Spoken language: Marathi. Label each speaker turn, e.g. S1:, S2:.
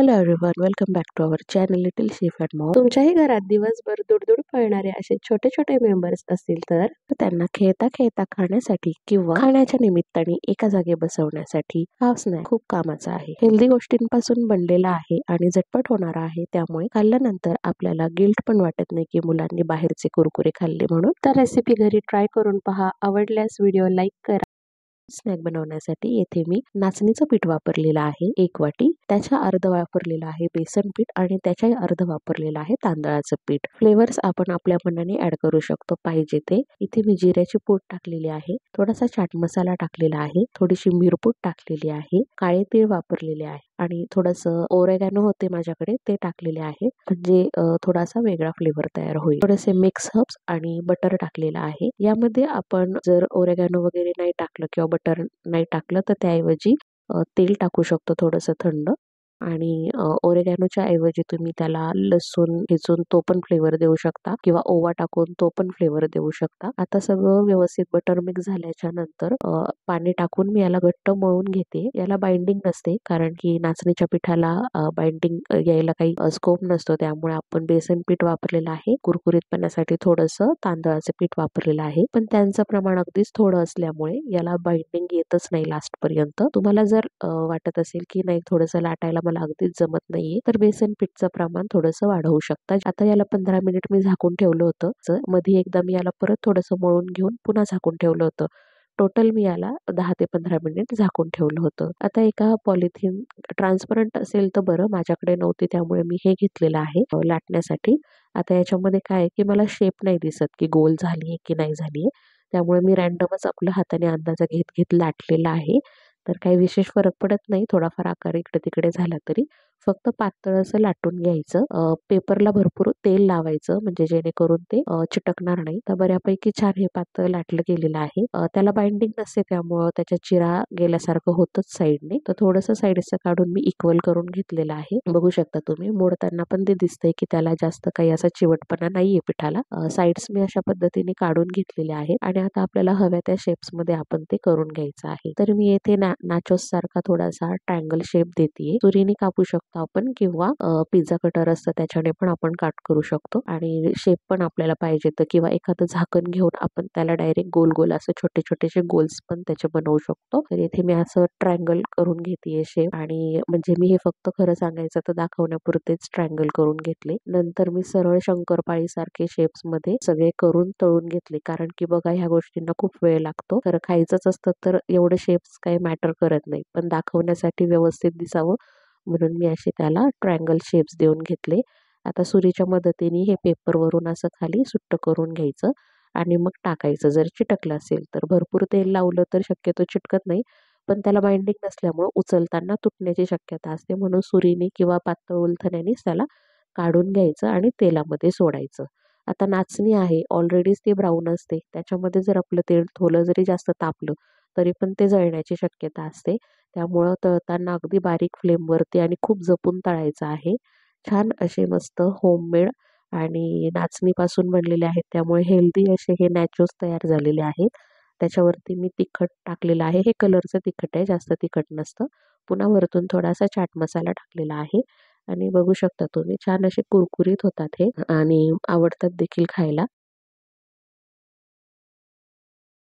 S1: Hello everyone, welcome back to our channel little chef and mom. तुमच्याही घरात दिवसभर दुडदुड पळणारे असे छोटे छोटे मेंबर्स असतील तर त्यांना खेळता खेळता खाण्यासाठी किंवा खाण्याच्या निमित्ताने एका जागी बसवण्यासाठी हा स्नॅक खूप कामाचा आहे. हेल्दी गोष्टींपासून बनलेला आहे आणि झटपट होणारा आहे, त्यामुळे खाल्ल्यानंतर आपल्याला गिल्ट पण वाटत नाही की मुलांनी बाहेरचे कुरकुरे खाल्ले म्हणून. तर रेसिपी घरी ट्राय करून पहा. आवडल्यास व्हिडिओ लाईक करा. स्नॅक बनवण्यासाठी येथे मी नाचणीचं पीठ वापरलेलं आहे 1 वाटी, त्याच्या अर्ध वापरलेलं आहे बेसन पीठ आणि त्याच्या अर्ध वापरलेलं आहे तांदळाचं पीठ. फ्लेवर्स आपण आपल्या मनाने ऍड करू शकतो पाहिजे ते. इथे मी जिऱ्याची पूड टाकलेली आहे, थोडासा चाट मसाला टाकलेला आहे, थोडीशी मिरपूड टाकलेली आहे, काळे तीळ वापरलेले आहे आणि थोडंसं ओरेगॅनो होते माझ्याकडे ते टाकलेले आहे, म्हणजे थोडासा वेगळा फ्लेवर तयार होईल. थोडेसे मिक्स हर्ब्स आणि बटर टाकलेलं आहे. यामध्ये आपण जर ओरेगॅनो वगैरे नाही टाकलं किंवा बटर नाही टाकलं तर त्याऐवजी तेल टाकू शकतो थोडंसं थंड, आणि ओरेगॅनोच्या ऐवजी तुम्ही त्याला लसूण ठेचून तो पण फ्लेवर देऊ शकता किंवा ओवा टाकून तो पण फ्लेवर देऊ शकता. आता सगळं व्यवस्थित बटर मिक्स झाल्याच्या नंतर पाणी टाकून मी याला घट्ट मळून घेते. याला बाइंडिंग नसते कारण की नाचणीच्या पिठाला बाइंडिंग यायला काही स्कोप नसतो, त्यामुळे आपण बेसन पीठ वापरलेलं आहे. कुरकुरीतपणासाठी थोडंसं तांदळाचं पीठ वापरलेलं आहे, पण त्यांचं प्रमाण अगदीच थोडं असल्यामुळे याला बाइंडिंग येतच नाही लास्ट पर्यंत. तुम्हाला जर वाटत असेल की नाही थोडंसं लाटायला मला अगदीच जमत नाहीये तर बेसन पीठचं प्रमाण थोडंसं वाढवू शकता. आता याला 15 मिनिट मी झाकून ठेवलं होतं. मध्ये एकदा मी याला परत थोडंसं मळून घेऊन पुन्हा झाकून ठेवलं होतं. टोटल मी याला 10 ते 15 मिनिट झाकून ठेवलं होतं. आता एका पॉलिथिन ट्रान्सपरंट असेल तर बरं, माझ्याकडे नव्हती त्यामुळे मी हे घेतलेलं आहे लाटण्यासाठी. आता याच्यामध्ये काय की मला शेप नाही दिसत की गोल झालीये की नाही झालीये, त्यामुळे मी रॅन्डमच आपल्या हाताने अंदाजा घेत घेत लाटलेला आहे. तर काही विशेष फरक पडत नाही, थोडाफार आकार इकडे तिकडे झाला तरी. फक्त पातळ असं लाटून घ्यायचं. पेपरला भरपूर तेल लावायचं म्हणजे जेणेकरून ते चिटकणार नाही. तर बऱ्यापैकी छान हे पातळ लाटलं गेलेलं आहे. त्याला बाइंडिंग नसते त्यामुळं त्याच्या चिरा गेल्यासारखं होतच साईडने. तर थोडंसं साईडचं काढून मी इक्वल करून घेतलेलं आहे. बघू शकता तुम्ही, मोडताना पण ते दिसतंय की त्याला जास्त काही असा चिवटपणा नाहीये पिठाला. साईड्स मी अशा पद्धतीने काढून घेतलेले आहेत आणि आता आपल्याला हव्या त्या शेप्स मध्ये आपण ते करून घ्यायचं आहे. तर मी येथे नाचोस सारखा थोडासा ट्रायंगल शेप देते. सुरीने कापू शकतो आपण किंवा पिझ्झा कटर असतं त्याच्याने पण आपण काट करू शकतो, आणि शेप पण आपल्याला पाहिजे तर किंवा एखादं झाकण घेऊन आपण त्याला डायरेक्ट गोल गोल असं छोटे छोटेसे गोल्स पण त्याचे बनवू शकतो. तर इथे मी असं ट्रायंगल करून घेते शेप, आणि म्हणजे मी हे फक्त खरं सांगायचं तर दाखवण्यापुरतेच ट्रायंगल करून घेतले. नंतर मी सरळ शंकरपाळी सारखे शेप्स मध्ये सगळे करून तळून घेतले, कारण की बघा ह्या गोष्टींना खूप वेळ लागतो. तर खायचंच असतं तर एवढे शेप्स काही मॅटर करत नाही, पण दाखवण्यासाठी व्यवस्थित दिसावं म्हणून मी असे त्याला ट्रायंगल शेप्स देऊन घेतले. आता सुरीच्या मदतीने हे पेपरवरून असं खाली सुट्ट करून घ्यायचं आणि मग टाकायचं. जर चिटकलं असेल तर, भरपूर तेल लावलं तर शक्यतो चिटकत नाही, पण त्याला बाइंडिंग नसल्यामुळे उचलताना तुटण्याची शक्यता असते, म्हणून सुरीने किंवा पातळ उलथण्यानेच त्याला काढून घ्यायचं आणि तेलामध्ये सोडायचं. आता नाचणी आहे ऑलरेडीच ती ब्राऊन असते, त्याच्यामध्ये जर आपलं तेल थोडं जरी जास्त तापलं तरी पण ते जळण्याची शक्यता असते, त्यामुळं तळताना अगदी बारीक फ्लेमवरती आणि खूप जपून तळायचं आहे. छान असे मस्त होममेड आणि नाचणीपासून बनलेले आहेत, त्यामुळे हेल्दी असे हे नॅचोस तयार झालेले आहेत. त्याच्यावरती मी तिखट टाकलेलं आहे, हे कलरचं तिखट आहे, जास्त तिखट नसतं. पुन्हा वरतून थोडासा चाट मसाला टाकलेला आहे आणि बघू शकता तुम्ही छान असे कुरकुरीत होतात हे आणि आवडतात देखील खायला.